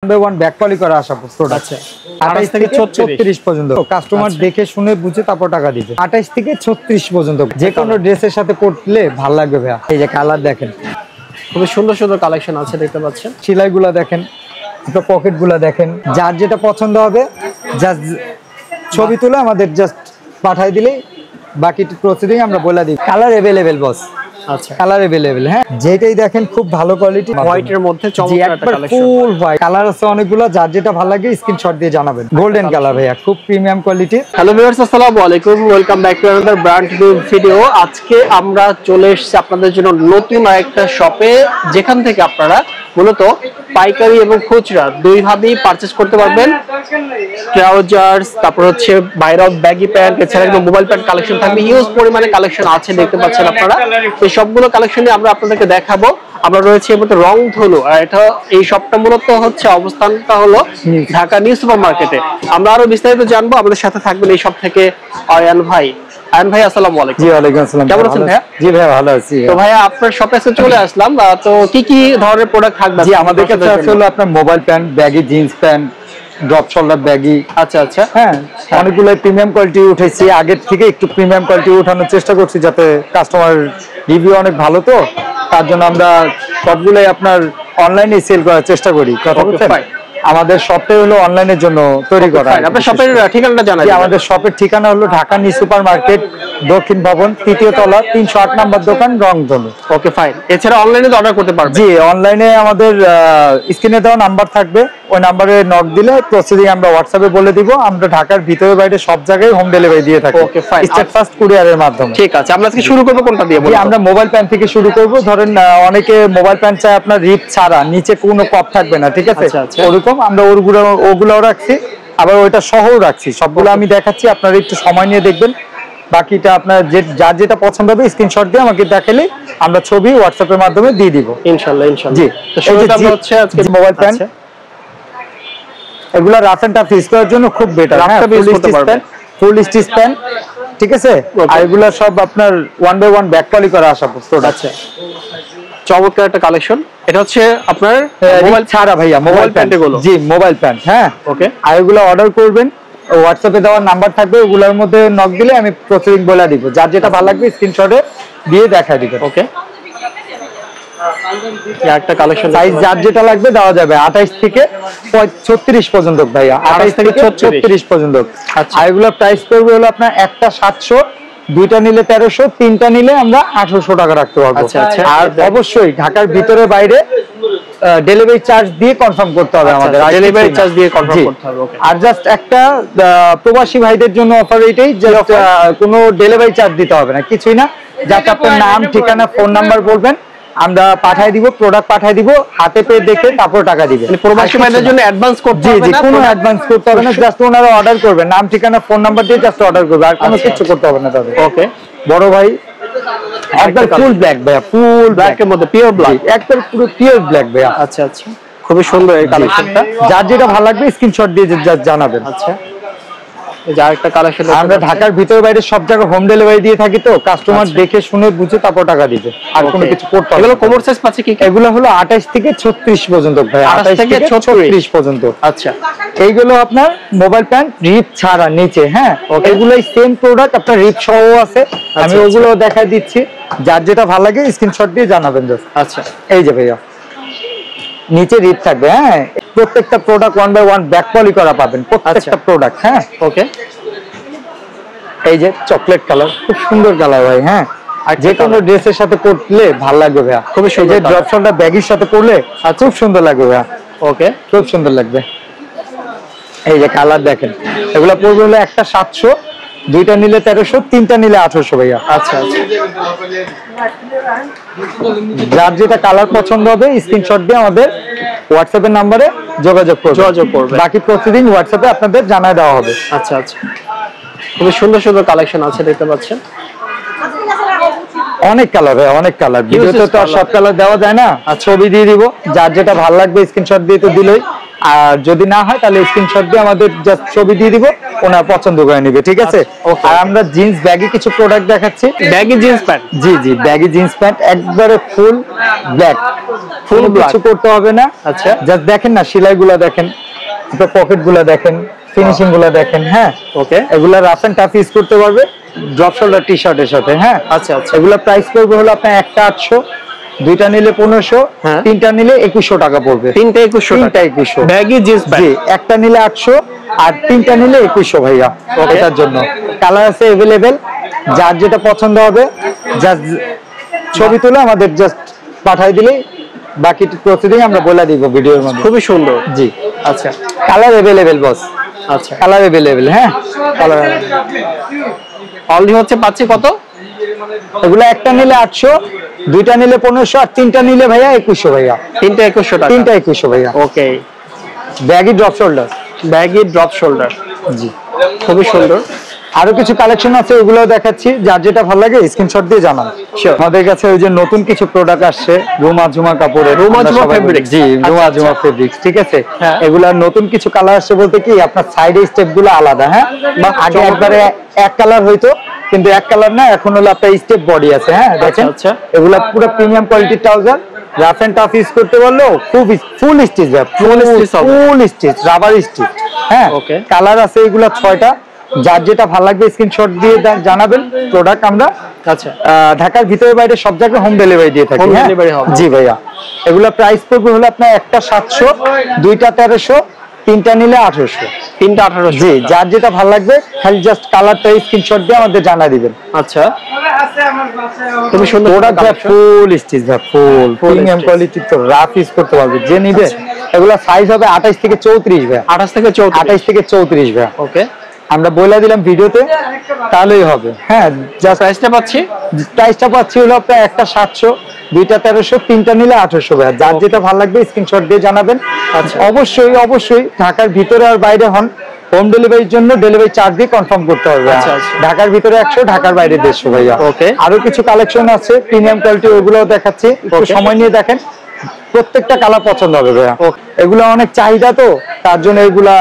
1 back poly করা আসা product. আচ্ছা 28 থেকে 36 পর্যন্ত কাস্টমার দেখে শুনে বুঝে তারপর টাকা দিবে। 28 থেকে 36 পর্যন্ত যে কোনো ড্রেসের সাথে পরলে ভালো লাগবে ভাইয়া। এই যে কালার দেখেন, খুব সুন্দর সুন্দর কালেকশন আছে দেখতে পাচ্ছেন। সেলাইগুলো দেখেন, আপনার পকেটগুলো দেখেন, যার যেটা পছন্দ হবে জাস্ট ছবি তুলে আমাদের জাস্ট পাঠিয়ে দিলেই বাকি প্রসিডিং আমরা বলে দিই। কালার अवेलेबल বস। আচ্ছা কালার अवेलेबल। হ্যাঁ যেটাই দেখেন খুব ভালো কোয়ালিটি, হোয়াইটের মধ্যে চমৎকার একটা কালেকশন। ফুল হোয়াইট কালার আছে অনেকগুলো, যার যেটা ভালো লাগে স্ক্রিনশট দিয়ে জানাবেন। গোল্ডেন কালার ভাইয়া, খুব প্রিমিয়াম কোয়ালিটি। হ্যালো ভিউয়ার্স, আসসালামু আলাইকুম, welcome back to another brand new video. আজকে আমরা চলে এসেছি আপনাদের জন্য নতুন আরেকটা শপে, যেখান থেকে আপনারা মূলত পাইকারি এবং খুচরা দুই ভাবেই পারচেজ করতে পারবেন। ট্রাউজার্স, তারপর হচ্ছে বাইরে ব্যাগি প্যান্ট, এছাড়া একদম মোবাইল প্যান্ট কালেকশন থাকবে। হিউজ পরিমাণে কালেকশন আছে দেখতে পাচ্ছেন আপনারা। এই সবগুলো কালেকশনই আমরা আপনাদেরকে দেখাবো। আমরা রয়েছে এর মধ্যে রংধনু, আর এটা এই শপটা মূলত হচ্ছে অবস্থানটা হলো ঢাকা নিউ সুপার মার্কেটে। আমরা আরো বিস্তারিত জানবো, আমাদের সাথে থাকবেন এই শপ থেকে আয়ান ভাই। আয়ান ভাই আসসালামু আলাইকুম। জি ওয়ালাইকুম আসসালাম। কেমন আছেন ভাইয়া? জি ভাইয়া ভালো আছি। তো ভাইয়া আপনার শপে এসে চলে আসলাম, তো কি কি ধরনের প্রোডাক্ট থাকবে? জি আমাদের কাছে আসলে আপনার mobile pant, baggy jeans pant, drop shoulder baggy. আচ্ছা আচ্ছা, হ্যাঁ অনেকগুলো প্রিমিয়াম কোয়ালিটি উঠেছি, আগের থেকে একটু প্রিমিয়াম কোয়ালিটি উঠানোর চেষ্টা করছি যাতে কাস্টমার রিভিউ অনেক ভালো, তো তার জন্য আমরা সবগুলোই আপনার অনলাইনে সেল করার চেষ্টা করি। কথা বলছেন, আমাদের শপটা হলো অনলাইনের জন্য তৈরি করা। আপনার শপের ঠিকানাটা জানাই। আমাদের শপের ঠিকানা হলো ঢাকা নিউ সুপার মার্কেট, দক্ষিণ ভবন, 3য় তলা, 308 নম্বর দোকান, রংধনু। Okay fine. এছাড়া অনলাইনে অর্ডার করতে পারবেন? জি অনলাইনে আমাদের স্ক্রিনে দেওয়া নাম্বার থাকবে, ওই নাম্বারে নক দিলে প্রসিডিং আমরা হোয়াটসঅ্যাপে বলে দিব। আমরা ঢাকার ভিতরে বাইরে সব জায়গায় হোম ডেলিভারি দিয়ে থাকি। Okay fine. স্টেট ফাস্ট কুরিয়ারের মাধ্যমে। ঠিক আছে, আমরা আজকে শুরু করব কোনটা দিয়ে? আমরা মোবাইল প্যান্ট থেকে শুরু করব। ধরেন অনেকে মোবাইল প্যান্ট চায় আপনার রিপ ছাড়া, নিচে কোনো পপ থাকবে না, ঠিক আছে? ওরকম আমরা ওগুলোও রাখছি, আবার ওইটা সহও রাখছি। সবগুলো আমি দেখাচ্ছি, আপনারা একটু সময় নিয়ে দেখবেন। বাকিটা আপনার যার যেটা পছন্দ হবে স্ক্রিনশট দিয়ে আমাকে দেখালে আমরা ছবি হোয়াটসঅ্যাপের মাধ্যমে দিয়ে দিব ইনশাআল্লাহ ইনশাআল্লাহ। জি তো শুরুটা আমরা হচ্ছে আজকে মোবাইল প্যান্ট, এগুলা রাফ এন্ড টাফ ইউজ করার জন্য খুব বেটার। ফুল স্টিচ প্যান্ট, ঠিক আছে? আর এগুলা সব আপনার 1 বাই 1 ব্যাক পলি করা আসা প্রোডাক্ট। আচ্ছা চমৎকার একটা কালেকশন। এটা হচ্ছে আপনার মোবাইল ছাড়া ভাইয়া, মোবাইল প্যান্ট এগুলো। G mobile pant. হ্যাঁ ওকে। আর এগুলো অর্ডার করবেন, হোয়াটসঅ্যাপে দেওয়ার নাম্বার থাকবে, ওগুলোর মধ্যে নক দিলে আমি প্রসিডিং বলে দিব। যার যেটা ভালো লাগবে স্ক্রিনশটে দিয়ে দেখায় দিবেন। ওকে। একটা কালেকশন সাইজ যার যেটা লাগবে দেওয়া যাবে 28 থেকে 36 পর্যন্ত ভাইয়া। 28 থেকে 36 পর্যন্ত। আর এগুলোর প্রাইস করবে হলো আপনার একটা 700, দুইটা নিলে 1300, তিনটা নিলে আমরা 1800 টাকা রাখতে পারবো। আর অবশ্যই ঢাকার ভিতরে বাইরে ডেলিভারি চার্জ দিয়ে কনফার্ম করতে হবে আমাদের। ডেলিভারি চার্জ দিয়ে কনফার্ম করতে হবে। ওকে। আর জাস্ট একটা প্রবাসী ভাইদের জন্য অফার এটাই যে কোনো ডেলিভারি চার্জ দিতে হবে না, কিছুই না। যাতে আপনার নাম, ঠিকানা, ফোন নাম্বার বলবেন, আমরা পাঠিয়ে দিব, প্রোডাক্ট পাঠিয়ে দিব, হাতে পেয়ে দেখে তারপর টাকা দিবেন। মানে প্রবাসী ভাইদের জন্য অ্যাডভান্স করতে হবে না? কোনো অ্যাডভান্স করতে হবে না, জাস্ট ওনারা অর্ডার করবে, নাম, ঠিকানা, ফোন নাম্বার দিয়ে জাস্ট অর্ডার করবে, আর কোনো কিছু করতে হবে না তাদের। ওকে। বড় ভাই একদম ফুল ব্ল্যাক ভাইয়া, ফুল ব্ল্যাক এর মধ্যে পিওর ব্ল্যাক, একদম পুরো পিওর ব্ল্যাক ভাইয়া। আচ্ছা আচ্ছা, খুবই সুন্দর এই কালেকশনটা। যার যেটা ভালো লাগবে স্ক্রিনশট দিয়ে জানাবেন। আচ্ছা এই যে আরেকটা কালেকশন। আমরা ঢাকার ভিতরে বাইরে সব জায়গায় হোম ডেলিভারি দিয়ে থাকি, তো কাস্টমার দেখে শুনে বুঝে তারপর টাকা দিবে, আর কোনো কিছু করতে হবে না। এগুলো কোমর সাইজ পাচ্ছে কি? এগুলো হলো 28 থেকে 36 পর্যন্ত ভাই। 28 থেকে 36 পর্যন্ত। আচ্ছা এইগুলো আপনার মোবাইল প্যান্ট রিপ ছাড়া নিচে। হ্যাঁ এগুলাই সেম প্রোডাক্ট, আপনার রিপ সহ আছে। আমি ওগুলো দেখাই দিচ্ছি, যার যেটা ভালো লাগে স্ক্রিনশট দিয়ে জানাবেন। আচ্ছা এই যে ভাইয়া নিচে রিপ থাকবে। হ্যাঁ প্রত্যেকটা প্রোডাক্ট 1 বাই 1 ব্যাক পলি করা পাবেন প্রত্যেকটা প্রোডাক্ট। হ্যাঁ ওকে। এই যে চকলেট কালার, খুব সুন্দর কালার ভাই। হ্যাঁ আর যে কোনো ড্রেসের সাথে পরলে ভালো লাগবে ভাইয়া, খুবই সুন্দর। ড্রপ শোল্ডার ব্যাগের সাথে পরলে খুব সুন্দর লাগবে ভাইয়া। ওকে, খুব সুন্দর লাগবে। এই যে কালার দেখেন, এগুলো পড়বে হলো একটা 700, দুইটা নিলে 1300, তিনটা নিলে 1800 ভাইয়া। আচ্ছা আচ্ছা, যার যেটা কালার পছন্দ হবে স্ক্রিনশট দিয়ে আমাদের হোয়াটসঅ্যাপের নম্বরে যোগাযোগ করবে। বাকি প্রসিডিং হোয়াটসঅ্যাপে আপনাদের জানায় দেওয়া হবে। আচ্ছা আচ্ছা, খুবই সুন্দর সুন্দর কালেকশন আছে দেখতে পাচ্ছেন। অনেক কালার হয়, অনেক কালার। ভিডিওতে তো সব কালার দেওয়া যায় না, ছবি দিয়ে দিব, যার যেটা ভালো লাগবে স্ক্রিনশট দিয়ে তো দিলই। আর যদি না হয় তাহলে স্ক্রিনশট দিয়ে আমাদের জাস্ট ছবি দিয়ে দিব, ওনার পছন্দ করে নিবে, ঠিক আছে। আর আমরা জিন্স ব্যাগি কিছু প্রোডাক্ট দেখাচ্ছি। ব্যাগি জিন্স প্যান্ট, জি জি, ব্যাগি জিন্স প্যান্ট একবারে ফুল ব্ল্যাক, ফুল কিছু করতে হবে না। আচ্ছা, জাস্ট দেখেন না সেলাইগুলো দেখেন, আপনার পকেট গুলা দেখেন, ফিনিশিং গুলা দেখেন। হ্যাঁ ওকে, এগুলা রাফ এন্ড টাফ ইউজ করতে পারবে ড্রপ শোল্ডার টি শার্টের সাথে। হ্যাঁ আচ্ছা আচ্ছা, এগুলা প্রাইস পড়বে হলো আপনার একটা 800, দুইটা নিলে 1500, তিনটা নিলে 2100 টাকা পড়বে। তিনটা 2100, ব্যাগি জিন্স প্যান্ট। জি, একটা নিলে 800 আর তিনটা নিলে 2100 ভাইয়া। এটার জন্য কালার আছে अवेलेबल, যার যেটা পছন্দ হবে জাস্ট ছবি তুলে আমাদের জাস্ট পাঠিয়ে দিলে বাকি প্রসিডিং আমরা বলে দিব ভিডিওর মধ্যে। খুবই সুন্দর। জি আচ্ছা, কালার अवेलेबल বস। আচ্ছা, কালার अवेलेबल। হ্যাঁ কালার অলরেডি হচ্ছে পাচ্ছি কত? এগুলো একটা নিলে 800, দুইটা নিলে 1500 আর তিনটা নিলে ভাইয়া 2100 ভাইয়া। তিনটা 2100 টাকা। তিনটা 2100 ভাইয়া। Okay, baggy drop shoulder. Baggy drop shoulder, জি খুবই সুন্দর। আরো কিছু কালেকশন আছে, ওগুলো দেখাচ্ছি, যার যেটা ভালো লাগে স্ক্রিনশট দিয়ে জানান। আমাদের কাছে ওই যে নতুন কিছু প্রোডাক্ট আসছে, রুমা ঝুমা কাপড়ের, রুমা ঝুমা ফেব্রিক। জি, রুমা ঝুমা ফেব্রিক, ঠিক আছে। এগুলার নতুন কিছু কালার আসছে বলতে কি আপনার সাইডে স্টেপ গুলো আলাদা। হ্যাঁ আগে একবারে এক কালার হইতো, কিন্তু এক কালার না, এখন হলো আপনার স্টেপ বডি আছে। হ্যাঁ দেখেন, এগুলা পুরো প্রিমিয়াম কোয়ালিটির trouser, rough and tough use করতে পারলেও খুব full stitch, full stitch, rubber stitch. হ্যাঁ ওকে, কালার আছে এগুলা 6টা, যার যেটা ভালো লাগবে স্ক্রিনশট দিয়ে জানাবেন। প্রোডাক্ট আমরা ঢাকার ভিতরে বাইরে সব জায়গায় হোম ডেলিভারি দিয়ে থাকি। জি ভাইয়া, এগুলা প্রাইস পড়বে হলো আপনার একটা 700, দুইটা 1300, তিনটা নিলে 1800। তিনটা 1800। জি, যার যেটা ভালো লাগবে খালি জাস্ট কালারটা স্ক্রিনশট দিয়ে আমাদের জানা দিবেন। আচ্ছা, তুমি সুন্দর প্রোডাক্ট ফুল স্টিচ, ফুল প্রিমিয়াম কোয়ালিটি, তো রাফ ইউজ করতে পারবে যে নিবে। এগুলা সাইজ হবে 28 থেকে 34 ভাই। 28 থেকে 34 ভাই। ওকে, আমরা বলে দিলাম ভিডিওতে, তাহলেই হবে। হ্যাঁ জাস্ট প্রাইসটা পাচ্ছি হলো আপনার একটা 700, দুইটা 1300, তিনটা নিলে 1800 ভাই। যার যেটা ভালো লাগবে স্ক্রিনশট দিয়ে জানাবেন। অবশ্যই অবশ্যই ঢাকার ভিতরে আর বাইরে হন, হোম ডেলিভারির জন্য ডেলিভারি চার্জ দিয়ে কনফার্ম করতে হবে। ঢাকার ভিতরে 100, ঢাকার বাইরে 150 ভাইয়া। ওকে, আরো কিছু কালেকশন আছে প্রিমিয়াম কোয়ালিটি, ওগুলোও দেখাচ্ছি, একটু সময় নিয়ে দেখেন, প্রত্যেকটা কালার পছন্দ হবে ভাইয়া। এগুলো অনেক চাহিদা, তো তার জন্য এগুলা।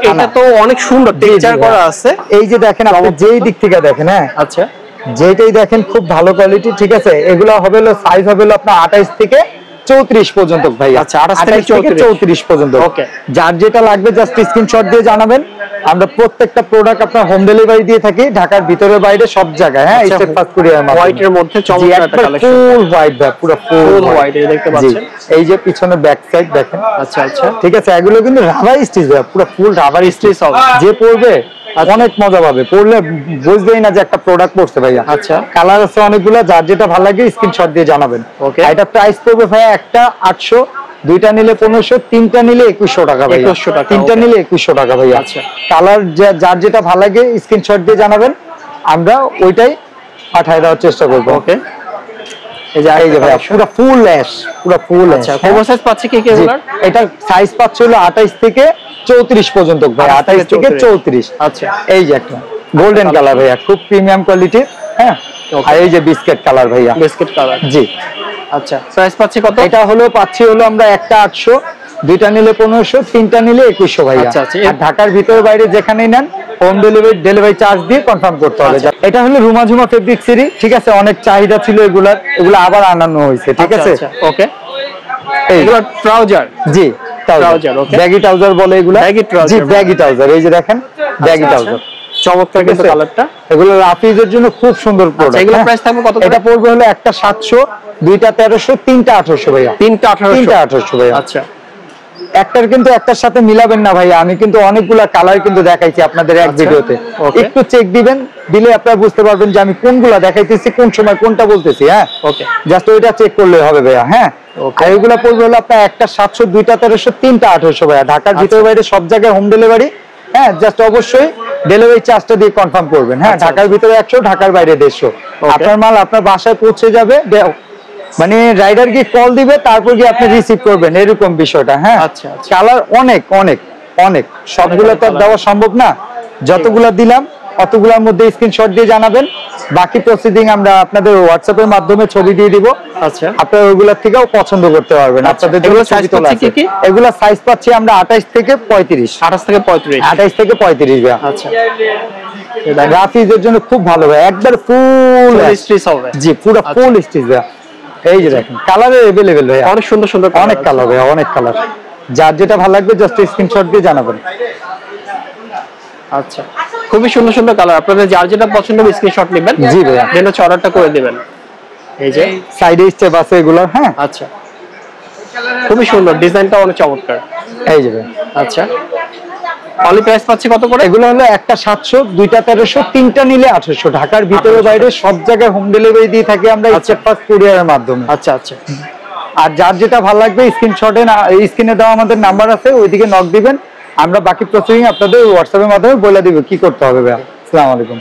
এটা তো অনেক সুন্দর টেক্সচার করা আছে। এই যে দেখেন, আপনি যেই দিক থেকে দেখেন, হ্যাঁ আচ্ছা, যেটাই দেখেন খুব ভালো কোয়ালিটি, ঠিক আছে। এগুলো হবে হলো সাইজ হবে হলো আপনার 28 থেকে 34 পর্যন্ত ভাই। আচ্ছা, 28 থেকে 34 পর্যন্ত। ওকে, যার যেটা লাগবে জাস্ট স্ক্রিনশট দিয়ে জানাবেন। আমরা প্রত্যেকটা প্রোডাক্ট আপনার হোম ডেলিভারি দিয়ে থাকি ঢাকার ভিতরে বাইরে সব জায়গায়। হ্যাঁ, স্টেপ ফাস্ট কুরিয়ার মাধ্যমে। হোয়াইটের মধ্যে চমৎকার একটা কালেকশন, ফুল হোয়াইট ভাই, পুরো ফুল হোয়াইট, এই দেখতে পাচ্ছেন। এই যে পিছনে ব্যাক সাইড দেখেন। আচ্ছা আচ্ছা, ঠিক আছে, এগুলো কিন্তু রাবার স্টিচ ভাই, পুরো ফুল রাবার স্টিচ হবে। যে পরবে অনেক মজা পাবে, পরলে বুঝবেই না যে একটা প্রোডাক্ট পড়ছে ভাইয়া। আচ্ছা, কালার আছে অনেকগুলো, যার যেটা ভালো লাগে স্ক্রিনশট দিয়ে জানাবেন। ওকে, এটা প্রাইস পড়বে ভাইয়া একটা 800, দুইটা নিলে 1500, তিনটা নিলে 2100 টাকা ভাই। 2100 টাকা, তিনটা নিলে 2100 টাকা ভাইয়া। আচ্ছা, কালার যার যেটা ভালো লাগে স্ক্রিনশট দিয়ে জানাবেন, আমরা ওইটাই পাঠিয়ে দেওয়ার চেষ্টা করব। ওকে, এই যে ভাইয়া পুরো ফুল অ্যাশ, পুরো ফুল। আচ্ছা, কোন সাইজ পাচ্ছে কি এগুলার? এটা সাইজ পাচ্ছে হলো 28 থেকে 34 পর্যন্ত ভাই, 28 থেকে 34। আচ্ছা, এই যে একটা গোল্ডেন কালার ভাইয়া, খুব প্রিমিয়াম কোয়ালিটি। হ্যাঁ, আর এই যে বিস্কিট কালার ভাইয়া, বিস্কিট কালার। জি, আচ্ছা, প্রাইস পাচ্ছি কত? এটা হলো পাচ্ছি হলো আমরা একটা 800, দুইটা নিলে 1500, তিনটা নিলে 2100 ভাইয়া। আচ্ছা, আর ঢাকার ভিতরে বাইরে যেখানেই নেন হোম ডেলিভারি চার্জ দিয়ে কনফার্ম করতে হবে। এটা হলো রুমা ঝুমা ফেব্রিক সিরি, ঠিক আছে। অনেক চাহিদা ছিল এগুলার, এগুলো আবার আনানো হয়েছে, ঠিক আছে। ওকে, এইগুলো ট্রাউজার। জি, ট্রাউজার। ওকে, ব্যাগি ট্রাউজার বলে এগুলো। Baggy trouser. জি, ব্যাগি ট্রাউজার। এই যে দেখেন ব্যাগি ট্রাউজার, চমৎকার কিন্তু কালারটা। এগুলো রাফিজের জন্য খুব সুন্দর প্রোডাক্ট। এগুলো প্রাইস থাকবে কত? এটা পড়বে হলো একটা 700, দুইটা 1300, তিনটা 1800 ভাইয়া। তিনটা 1800 ভাইয়া। আচ্ছা, একটার কিন্তু একটার সাথে মিলাবেন না ভাইয়া, আমি কিন্তু অনেকগুলা কালার কিন্তু দেখাইছি আপনাদের এক ভিডিওতে। একটু চেক দিবেন, দিলে আপনারা বুঝতে পারবেন যে আমি কোনগুলা দেখাইতেছি, কোন সময় কোনটা বলতেছি। হ্যাঁ, ওকে, জাস্ট ওইটা চেক করলে হবে ভাইয়া। হ্যাঁ, আর এগুলা পড়বে হলো আপনার একটা 700, দুইটা 1300, তিনটা 1800 ভাইয়া। ঢাকার ভিতরে বাইরে সব জায়গায় হোম ডেলিভারি। হ্যাঁ, জাস্ট অবশ্যই ডেলিভারি চার্জটা দিয়ে কনফার্ম করবেন। হ্যাঁ, ঢাকার ভিতরে 100, ঢাকার বাইরে 150। আপনার মাল আপনার বাসায় পৌঁছে যাবে, মানে রাইডার গিয়ে কল দিবে, তারপর গিয়ে আপনি রিসিভ করবেন, এরকম বিষয়টা। হ্যাঁ, আচ্ছা, কালার অনেক অনেক অনেক, সবগুলো তো দেওয়া সম্ভব না, যতগুলো দিলাম অতগুলোর মধ্যে স্ক্রিনশট দিয়ে জানাবেন, বাকি প্রসিডিং আমরা আপনাদের হোয়াটসঅ্যাপের মাধ্যমে ছবি দিয়ে দিব। আচ্ছা, আপনারা ওইগুলোর থেকেও পছন্দ করতে পারবেন। আপনাদের এগুলো সাইজ তোলা পাচ্ছি আছে। কি? এগুলো সাইজ পাচ্ছি আমরা 28 থেকে 35। 28 থেকে 35। 28 থেকে 35 ভাই। আচ্ছা, গ্রাফিক্সের জন্য খুব ভালো ভাই, একবার ফুল স্ট্রিচ হবে। জি, পুরো ফুল স্টিচ ভাই। এই যে দেখেন কালারে अवेलेबल ভাই, অনেক সুন্দর সুন্দর অনেক কালার ভাই, অনেক কালার। যার যেটা ভালো লাগবে জাস্ট স্ক্রিনশট দিয়ে জানাবেন। আচ্ছা, খুবই সুন্দর সুন্দর কালার, আপনাদের যার যেটা পছন্দ হবে স্ক্রিনশট নেবেন। জি ভাইয়া, দেন হচ্ছে অর্ডারটা করে দিবেন। এই যে সাইডে স্টেপ আছে এগুলো। হ্যাঁ, আচ্ছা, খুবই সুন্দর, ডিজাইনটা অনেক চমৎকার। এই যে ভাই। আচ্ছা, অনলি প্রাইস পাচ্ছি কত করে? এগুলো হলো একটা 700, দুইটা 1300, তিনটা নিলে 800। ঢাকার ভিতরে বাইরে সব জায়গায় হোম ডেলিভারি দিয়ে থাকি আমরা স্টেপ ফাস্ট কুরিয়ারের মাধ্যমে। আচ্ছা আচ্ছা, আর যার যেটা ভালো লাগবে স্ক্রিনশটে স্ক্রিনে দেওয়া আমাদের নাম্বার আছে, ওইদিকে নক দিবেন, আমরা বাকি প্রসেসিং আপনাদের হোয়াটসঅ্যাপের মাধ্যমে বলে দিব কি করতে হবে ভাই। আসসালামু আলাইকুম।